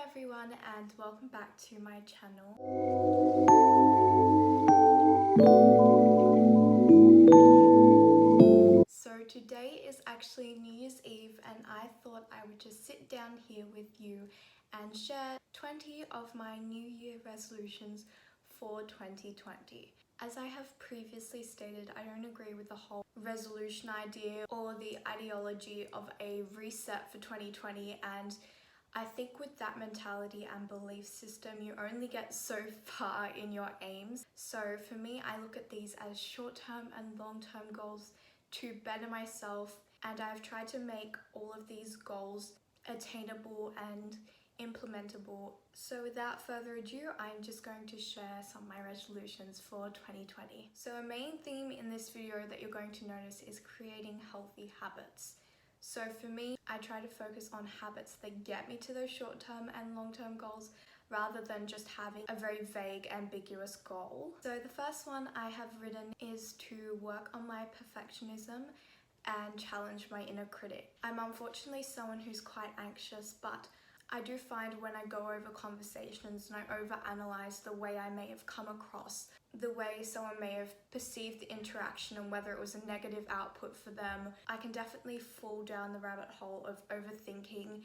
everyone and welcome back to my channel. So today is actually New Year's Eve and I thought I would just sit down here with you and share 20 of my New Year resolutions for 2020. As I have previously stated, I don't agree with the whole resolution idea or the ideology of a reset for 2020, and I think with that mentality and belief system, you only get so far in your aims. So for me, I look at these as short-term and long-term goals to better myself, and I've tried to make all of these goals attainable and implementable. So without further ado, I'm just going to share some of my resolutions for 2020. So a main theme in this video that you're going to notice is creating healthy habits. So for me, I try to focus on habits that get me to those short-term and long-term goals rather than just having a very vague, ambiguous goal. So the first one I have written is to work on my perfectionism and challenge my inner critic. I'm unfortunately someone who's quite anxious, but I do find when I go over conversations and I overanalyze the way I may have come across, the way someone may have perceived the interaction and whether it was a negative output for them, I can definitely fall down the rabbit hole of overthinking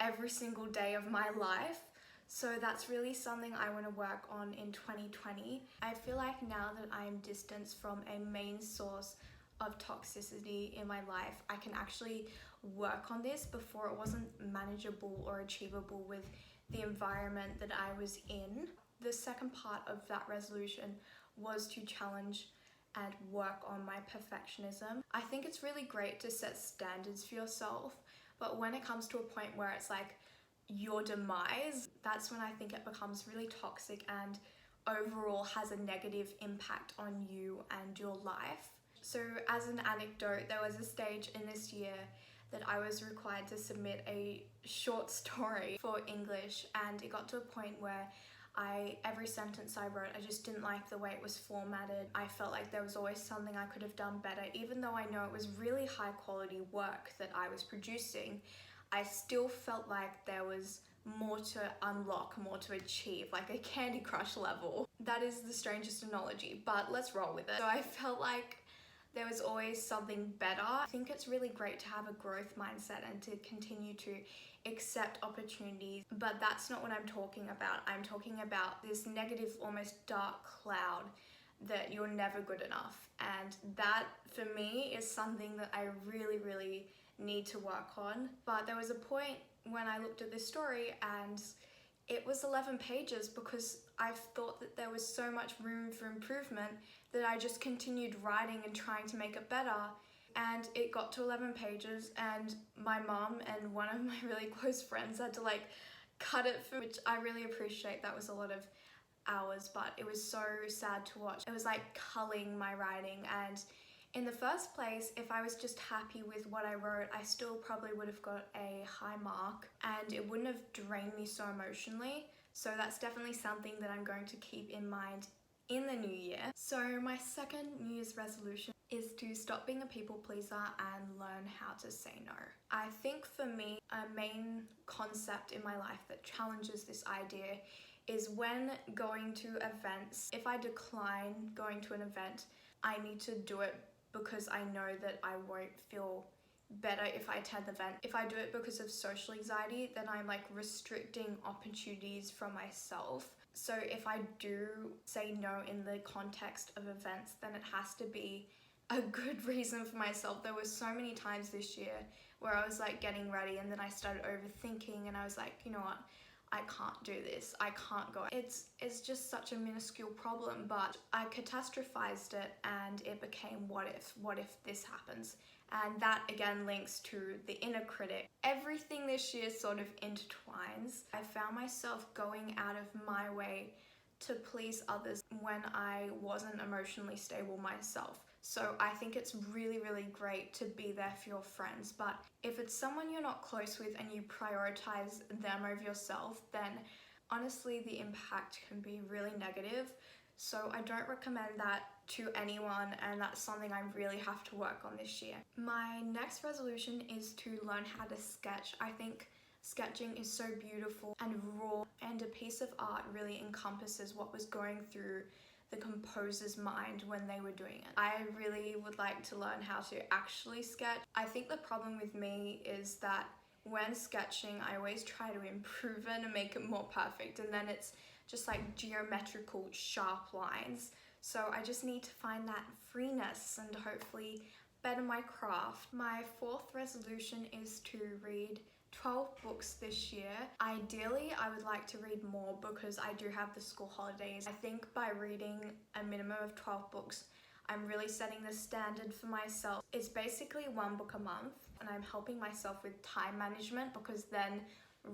every single day of my life. So that's really something I want to work on in 2020. I feel like now that I am distanced from a main source of toxicity in my life, I can actually work on this. Before, it wasn't manageable or achievable with the environment that I was in. The second part of that resolution was to challenge and work on my perfectionism. I think it's really great to set standards for yourself, but when it comes to a point where it's like your demise, that's when I think it becomes really toxic and overall has a negative impact on you and your life. So as an anecdote, there was a stage in this year that I was required to submit a short story for English, and it got to a point where every sentence I wrote, I just didn't like the way it was formatted. I felt like there was always something I could have done better. Even though I know it was really high quality work that I was producing, I still felt like there was more to unlock, more to achieve, like a Candy Crush level. That is the strangest analogy, but let's roll with it. So I felt like there was always something better. I think it's really great to have a growth mindset and to continue to accept opportunities, but that's not what I'm talking about. I'm talking about this negative, almost dark cloud that you're never good enough. And that, for me, is something that I really need to work on. But there was a point when I looked at this story and it was 11 pages because I thought that there was so much room for improvement that I just continued writing and trying to make it better. And it got to 11 pages and my mom and one of my really close friends had to cut it for, which I really appreciate. That was a lot of hours, but it was so sad to watch. It was like culling my writing, and in the first place, if I was just happy with what I wrote, I still probably would have got a high mark and it wouldn't have drained me so emotionally. So that's definitely something that I'm going to keep in mind in the new year. So my second New Year's resolution is to stop being a people pleaser and learn how to say no. I think for me, a main concept in my life that challenges this idea is when going to events. If I decline going to an event, I need to do it because I know that I won't feel better if I attend the event. If I do it because of social anxiety, then I'm restricting opportunities from myself. So if I do say no in the context of events, then it has to be a good reason for myself. There were so many times this year where I was getting ready and then I started overthinking and I was like, you know what? I can't do this, I can't go. It's just such a minuscule problem, but I catastrophized it and it became what if this happens? And that again links to the inner critic. Everything this year sort of intertwines. I found myself going out of my way to please others when I wasn't emotionally stable myself. So I think it's really great to be there for your friends, but if it's someone you're not close with and you prioritize them over yourself, then honestly the impact can be really negative. So I don't recommend that to anyone, and that's something I really have to work on this year. My next resolution is to learn how to sketch. I think sketching is so beautiful and raw, and a piece of art really encompasses what was going through the composer's mind when they were doing it. I really would like to learn how to actually sketch. I think the problem with me is that when sketching, I always try to improve it and make it more perfect, and then it's just like geometrical sharp lines. So I just need to find that freeness and hopefully better my craft. My fourth resolution is to read 12 books this year. Ideally, I would like to read more because I do have the school holidays. I think by reading a minimum of 12 books, I'm really setting the standard for myself. It's basically one book a month, and I'm helping myself with time management because then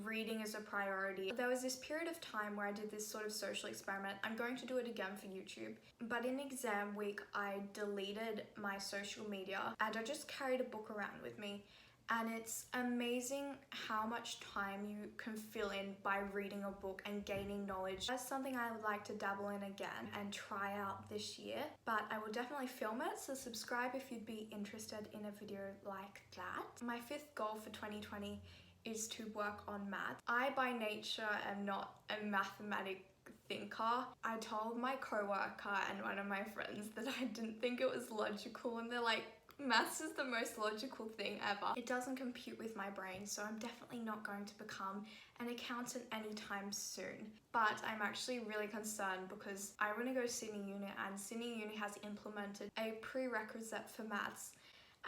reading is a priority. There was this period of time where I did this sort of social experiment. I'm going to do it again for YouTube. But in exam week, I deleted my social media and I just carried a book around with me. And it's amazing how much time you can fill in by reading a book and gaining knowledge. That's something I would like to dabble in again and try out this year, but I will definitely film it, so subscribe if you'd be interested in a video like that. My fifth goal for 2020 is to work on math. I by nature am not a mathematic thinker. I told my coworker and one of my friends that I didn't think it was logical, and they're like, maths is the most logical thing ever. It doesn't compute with my brain, so I'm definitely not going to become an accountant anytime soon. But I'm actually really concerned because I want to go to Sydney Uni, and Sydney Uni has implemented a prerequisite for maths,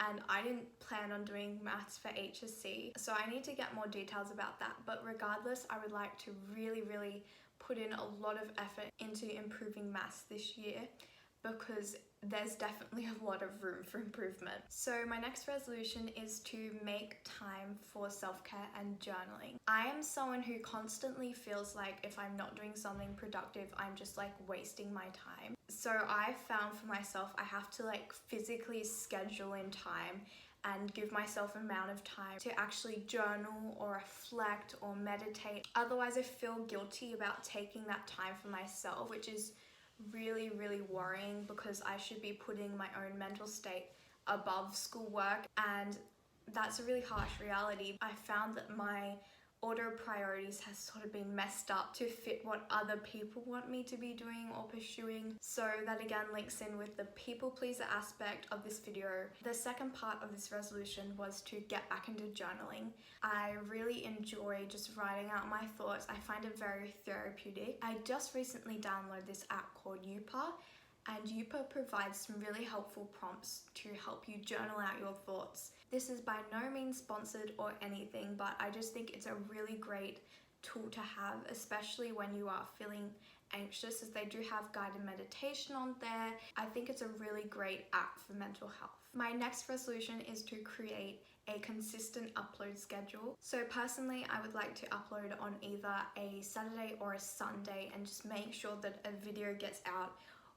and I didn't plan on doing maths for HSC, so I need to get more details about that. But regardless, I would like to really put in a lot of effort into improving maths this year, because there's definitely a lot of room for improvement. So my next resolution is to make time for self-care and journaling. I am someone who constantly feels like if I'm not doing something productive, I'm just like wasting my time. So I found for myself, I have to like physically schedule in time and give myself an amount of time to actually journal or reflect or meditate. Otherwise, I feel guilty about taking that time for myself, which is really worrying because I should be putting my own mental state above schoolwork, and that's a really harsh reality. I found that my order of priorities has sort of been messed up to fit what other people want me to be doing or pursuing. So that again links in with the people pleaser aspect of this video. The second part of this resolution was to get back into journaling. I really enjoy just writing out my thoughts. I find it very therapeutic. I just recently downloaded this app called Youper, and Youper provides some really helpful prompts to help you journal out your thoughts. This is by no means sponsored or anything, but I just think it's a really great tool to have, especially when you are feeling anxious, as they do have guided meditation on there. I think it's a really great app for mental health. My next resolution is to create a consistent upload schedule. So personally, I would like to upload on either a Saturday or a Sunday and just make sure that a video gets out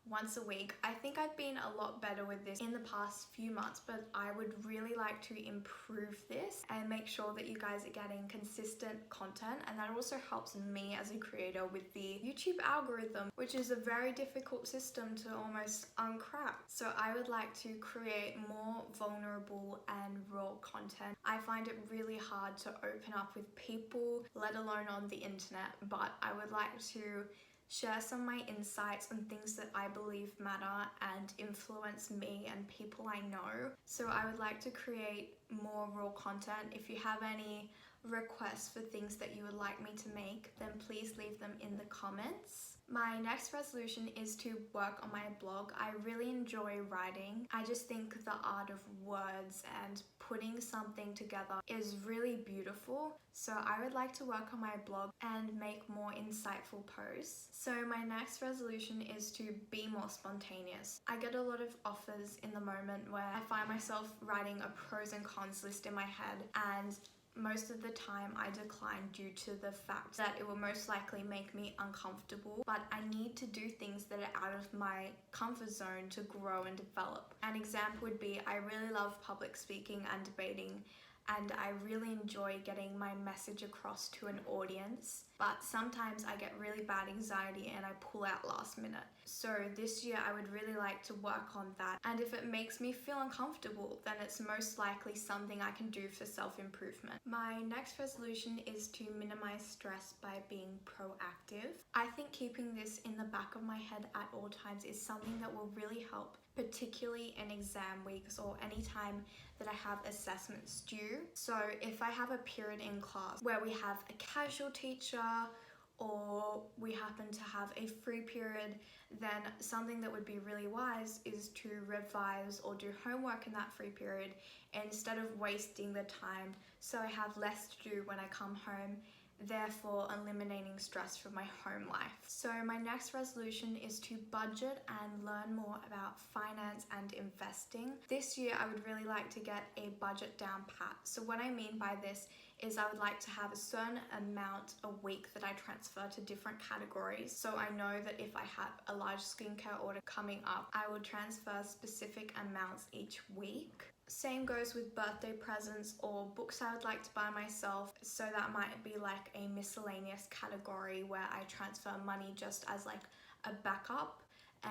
once a week. I think I've been a lot better with this in the past few months, but I would really like to improve this and make sure that you guys are getting consistent content, and that also helps me as a creator with the YouTube algorithm, which is a very difficult system to almost uncrack. So I would like to create more vulnerable and raw content. I find it really hard to open up with people, let alone on the internet, but I would like to share some of my insights on things that I believe matter and influence me and people I know. So I would like to create more raw content. If you have any requests for things that you would like me to make, then please leave them in the comments. My next resolution is to work on my blog. I really enjoy writing. I just think the art of words and putting something together is really beautiful. So I would like to work on my blog and make more insightful posts. So my next resolution is to be more spontaneous. I get a lot of offers in the moment where I find myself writing a pros and cons list in my head, and most of the time I decline due to the fact that it will most likely make me uncomfortable, but I need to do things that are out of my comfort zone to grow and develop. An example would be, I really love public speaking and debating, and I really enjoy getting my message across to an audience, but sometimes I get really bad anxiety and I pull out last minute. So this year I would really like to work on that, and if it makes me feel uncomfortable, then it's most likely something I can do for self-improvement. My next resolution is to minimize stress by being proactive. I think keeping this in the back of my head at all times is something that will really help, particularly in exam weeks or any time that I have assessments due. So if I have a period in class where we have a casual teacher or we happen to have a free period, then something that would be really wise is to revise or do homework in that free period instead of wasting the time, so I have less to do when I come home, therefore eliminating stress from my home life. So my next resolution is to budget and learn more about finance and investing. This year I would really like to get a budget down pat. So what I mean by this is I would like to have a certain amount a week that I transfer to different categories. So I know that if I have a large skincare order coming up, I will transfer specific amounts each week. Same goes with birthday presents or books I would like to buy myself, so that might be like a miscellaneous category where I transfer money just as like a backup.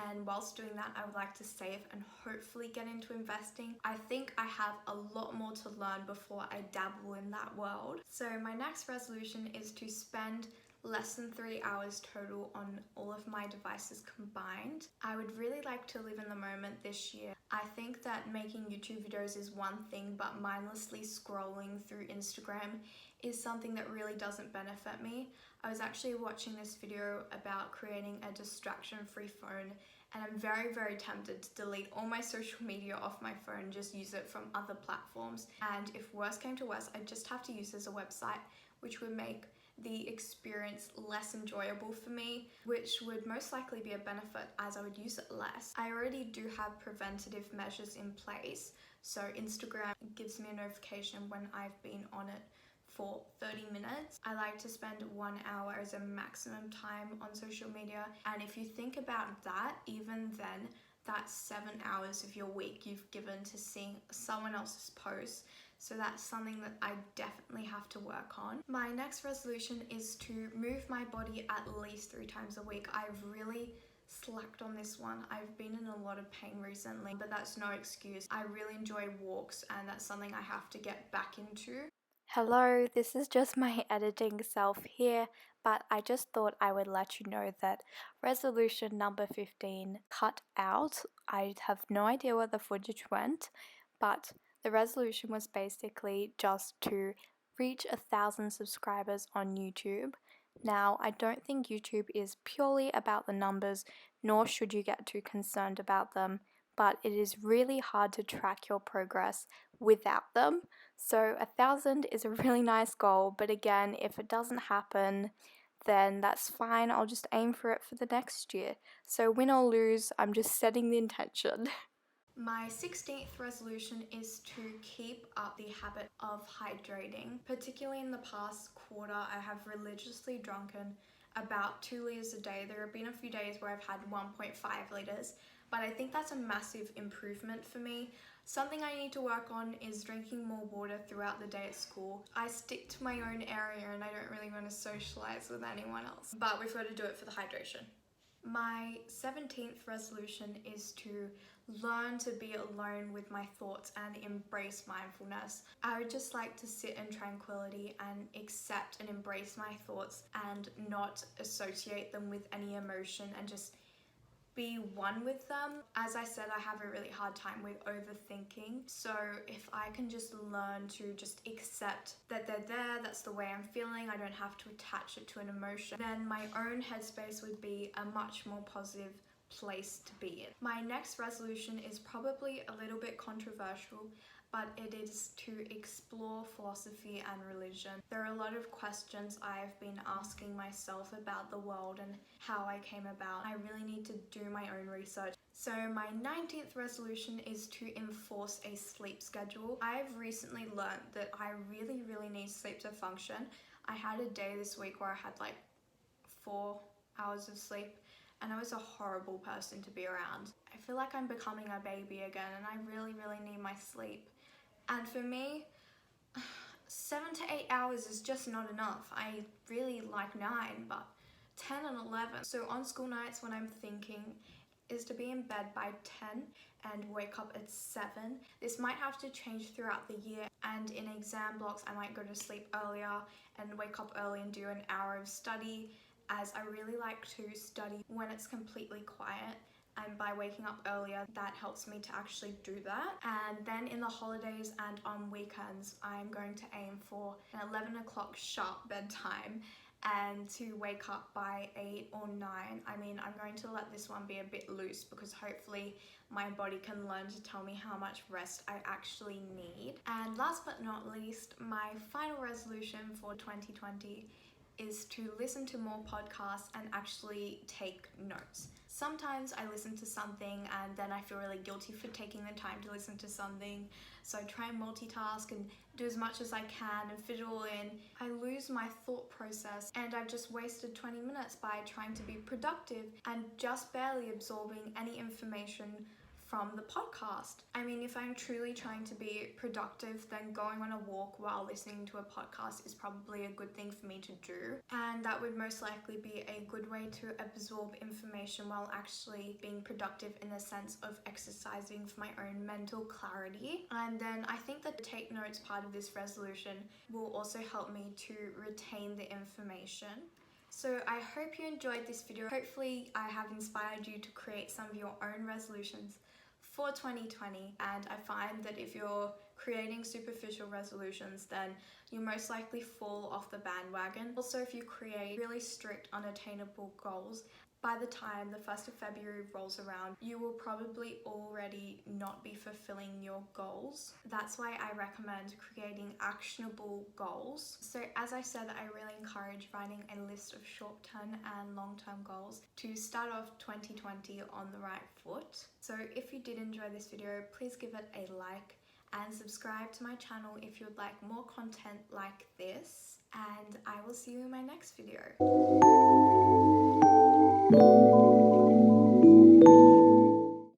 And whilst doing that, I would like to save and hopefully get into investing. I think I have a lot more to learn before I dabble in that world. So my next resolution is to spend less than 3 hours total on all of my devices combined. I would really like to live in the moment this year. I think that making YouTube videos is one thing, but mindlessly scrolling through Instagram is something that really doesn't benefit me. I was actually watching this video about creating a distraction-free phone, and I'm very, very tempted to delete all my social media off my phone, just use it from other platforms. And if worse came to worse, I'd just have to use it as a website, which would make the experience less enjoyable for me, which would most likely be a benefit as I would use it less. I already do have preventative measures in place, so Instagram gives me a notification when I've been on it for 30 minutes. I like to spend 1 hour as a maximum time on social media, and if you think about that, even then, that's 7 hours of your week you've given to seeing someone else's posts. So that's something that I definitely have to work on. My next resolution is to move my body at least 3 times a week. I've really slacked on this one. I've been in a lot of pain recently, but that's no excuse. I really enjoy walks, and that's something I have to get back into. Hello, this is just my editing self here, but I just thought I would let you know that resolution number 15 cut out. I have no idea where the footage went, but the resolution was basically just to reach 1,000 subscribers on YouTube. Now, I don't think YouTube is purely about the numbers, nor should you get too concerned about them, but it is really hard to track your progress without them. So 1,000 is a really nice goal, but again, if it doesn't happen, then that's fine. I'll just aim for it for the next year. So win or lose, I'm just setting the intention. My 16th resolution is to keep up the habit of hydrating. Particularly in the past quarter, I have religiously drunken about 2 liters a day. There have been a few days where I've had 1.5 liters, but I think that's a massive improvement for me. Something I need to work on is drinking more water throughout the day at school. I stick to my own area and I don't really want to socialize with anyone else, but we've got to do it for the hydration. My 17th resolution is to learn to be alone with my thoughts and embrace mindfulness. I would just like to sit in tranquility and accept and embrace my thoughts and not associate them with any emotion and just be one with them. As I said, I have a really hard time with overthinking, so if I can just learn to just accept that they're there, that's the way I'm feeling, I don't have to attach it to an emotion, then my own headspace would be a much more positive place to be in. My next resolution is probably a little bit controversial, but it is to explore philosophy and religion. There are a lot of questions I've been asking myself about the world and how I came about. I really need to do my own research. So my 19th resolution is to enforce a sleep schedule. I've recently learned that I really need sleep to function. I had a day this week where I had like 4 hours of sleep, and I was a horrible person to be around. I feel like I'm becoming a baby again, and I really need my sleep. And for me, 7 to 8 hours is just not enough. I really like 9, but 10 and 11. So on school nights, what I'm thinking is to be in bed by 10 and wake up at 7. This might have to change throughout the year, and in exam blocks I might go to sleep earlier and wake up early and do an hour of study, as I really like to study when it's completely quiet. And by waking up earlier, that helps me to actually do that. And then in the holidays and on weekends, I'm going to aim for an 11 o'clock sharp bedtime and to wake up by 8 or 9. I mean, I'm going to let this one be a bit loose because hopefully my body can learn to tell me how much rest I actually need. And last but not least, my final resolution for 2020 is to listen to more podcasts and actually take notes. Sometimes I listen to something and then I feel really guilty for taking the time to listen to something, so I try and multitask and do as much as I can and fit it all in. I lose my thought process and I've just wasted 20 minutes by trying to be productive and just barely absorbing any information from the podcast. I mean, if I'm truly trying to be productive, then going on a walk while listening to a podcast is probably a good thing for me to do. And that would most likely be a good way to absorb information while actually being productive in the sense of exercising for my own mental clarity. And then I think that the take notes part of this resolution will also help me to retain the information. So I hope you enjoyed this video. Hopefully I have inspired you to create some of your own resolutions for 2020, and I find that if you're creating superficial resolutions, then you most likely fall off the bandwagon. Also, if you create really strict, unattainable goals, by the time the 1st of February rolls around, you will probably already not be fulfilling your goals. That's why I recommend creating actionable goals. So as I said, I really encourage writing a list of short-term and long-term goals to start off 2020 on the right foot. So if you did enjoy this video, please give it a like and subscribe to my channel if you'd like more content like this. And I will see you in my next video.